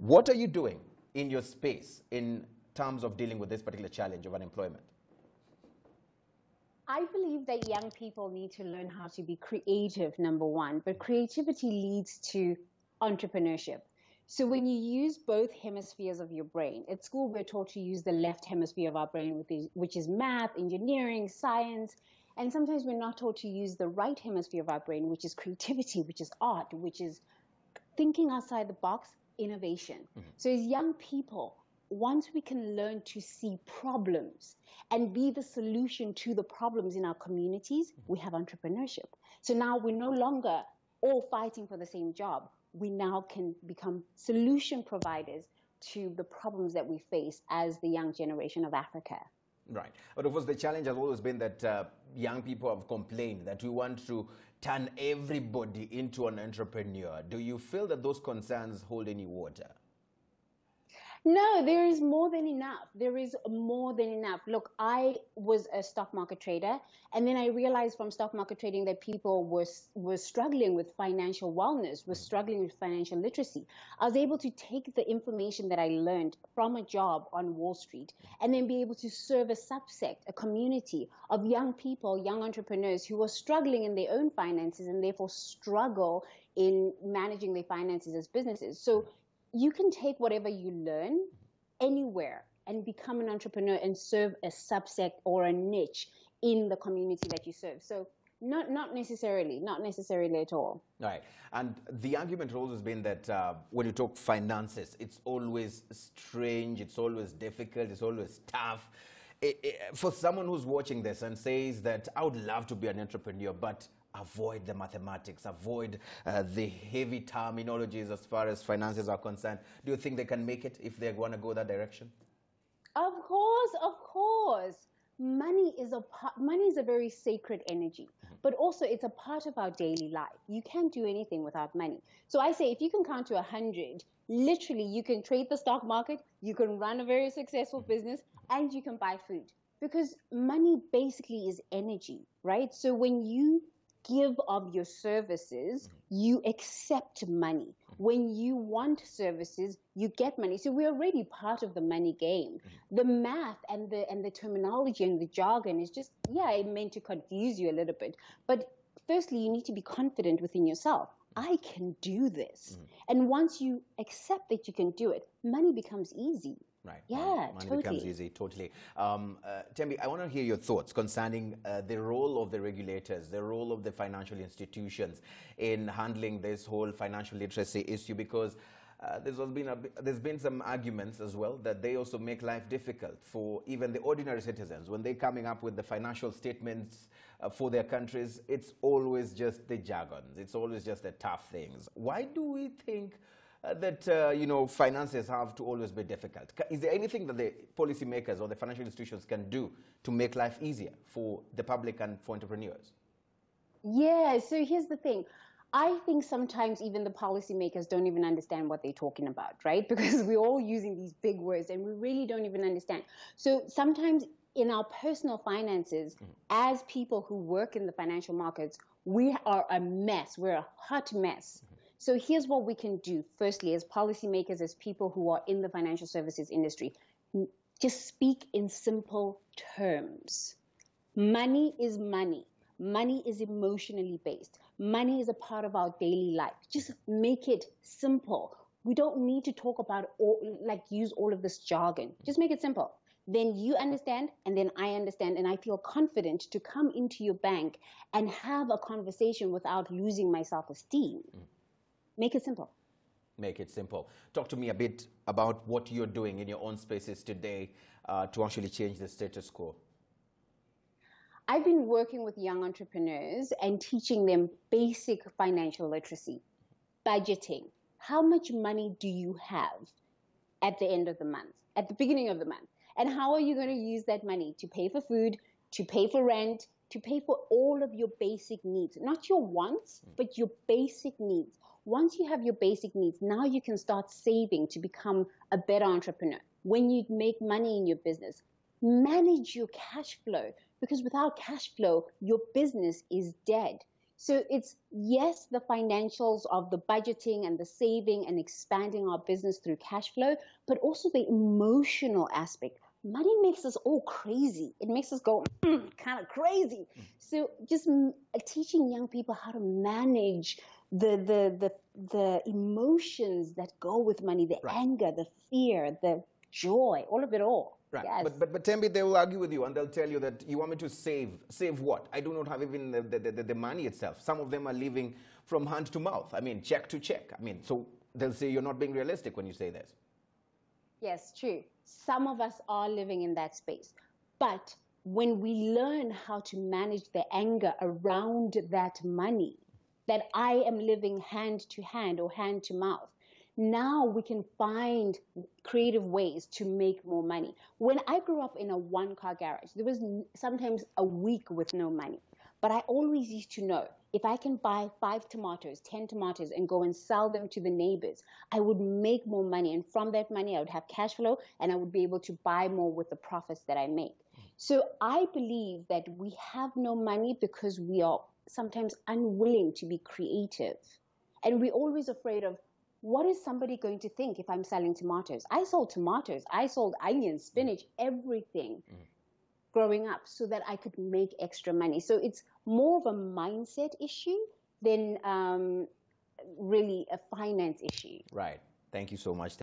What are you doing in your space in terms of dealing with this particular challenge of unemployment? I believe that young people need to learn how to be creative, number one, but creativity leads to entrepreneurship. So when you use both hemispheres of your brain, at school we're taught to use the left hemisphere of our brain, which is math, engineering, science, and sometimes we're not taught to use the right hemisphere of our brain, which is creativity, which is art, which is thinking outside the box, innovation. So as young people, once we can learn to see problems and be the solution to the problems in our communities, we have entrepreneurship. So now we're no longer all fighting for the same job. We now can become solution providers to the problems that we face as the young generation of Africa. Right. But of course, the challenge has always been that young people have complained that we want to turn everybody into an entrepreneur. Do you feel that those concerns hold any water? No, there is more than enough. There is more than enough. Look, I was a stock market trader, and then I realized from stock market trading that people were struggling with financial wellness, were struggling with financial literacy. I was able to take the information that I learned from a job on Wall Street and then be able to serve a subsect, a community of young people, young entrepreneurs who were struggling in their own finances and therefore struggle in managing their finances as businesses. So you can take whatever you learn anywhere and become an entrepreneur and serve a subsect or a niche in the community that you serve. So not necessarily at all. Right. And the argument has always been that when you talk finances, it's always strange, it's always difficult, it's always tough. For someone who's watching this and says that I would love to be an entrepreneur, but avoid the mathematics, avoid the heavy terminologies as far as finances are concerned, do you think they can make it if they want to go that direction? Of course, of course. Money is a very sacred energy, but also it's a part of our daily life. You can't do anything without money. So I say if you can count to 100, literally you can trade the stock market, you can run a very successful business, and you can buy food. Because money basically is energy, right? So when you give of your services, you accept money. When you want services, you get money. So we're already part of the money game. The math and the terminology and the jargon is just, it meant to confuse you a little bit. But firstly, you need to be confident within yourself. I can do this. And once you accept that you can do it, money becomes easy. Right. Yeah, money totally. becomes easy, totally. Thembi, I want to hear your thoughts concerning the role of the regulators, the role of the financial institutions in handling this whole financial literacy issue, because there's been some arguments as well that they also make life difficult for even the ordinary citizens. When they're coming up with the financial statements for their countries, it's always just the jargons. It's always just the tough things. Why do we think that finances have to always be difficult? Is there anything that the policymakers or the financial institutions can do to make life easier for the public and for entrepreneurs? Yeah, so here's the thing. I think sometimes even the policymakers don't even understand what they're talking about, right? Because we're all using these big words and we really don't even understand. So sometimes in our personal finances, as people who work in the financial markets, we are a mess. We're a hot mess. So here's what we can do. Firstly, as policymakers, as people who are in the financial services industry, just speak in simple terms. Money is money. Money is emotionally based. Money is a part of our daily life. Just make it simple. We don't need to talk about use all of this jargon. Just make it simple. Then you understand, and then I understand, and I feel confident to come into your bank and have a conversation without losing my self-esteem. Make it simple. Make it simple. Talk to me a bit about what you're doing in your own spaces today to actually change the status quo. I've been working with young entrepreneurs and teaching them basic financial literacy, budgeting. How much money do you have at the end of the month, at the beginning of the month? And how are you going to use that money to pay for food, to pay for rent, to pay for all of your basic needs? Not your wants, but your basic needs. Once you have your basic needs, now you can start saving to become a better entrepreneur. When you make money in your business, manage your cash flow, because without cash flow, your business is dead. So it's, yes, the financials of the budgeting and the saving and expanding our business through cash flow, but also the emotional aspect. Money makes us all crazy. It makes us go kind of crazy. So just teaching young people how to manage the emotions that go with money, the anger, the fear, the joy, all of it all. Right. Yes. But Thembi, they will argue with you and they'll tell you that you want me to save. Save what? I do not have even the money itself. Some of them are living from hand to mouth. I mean, check to check. I mean, so they'll say you're not being realistic when you say this. Yes, true. Some of us are living in that space. But when we learn how to manage the anger around that money, that I am living hand to hand or hand to mouth, now we can find creative ways to make more money. When I grew up in a one-car garage, there was sometimes a week with no money. But I always used to know, if I can buy 5 tomatoes, 10 tomatoes, and go and sell them to the neighbors, I would make more money. And from that money, I would have cash flow, and I would be able to buy more with the profits that I make. So I believe that we have no money because we are sometimes unwilling to be creative. And we're always afraid of, what is somebody going to think if I'm selling tomatoes? I sold tomatoes. I sold onions, spinach, everything growing up so that I could make extra money. So it's more of a mindset issue than really a finance issue. Right. Thank you so much.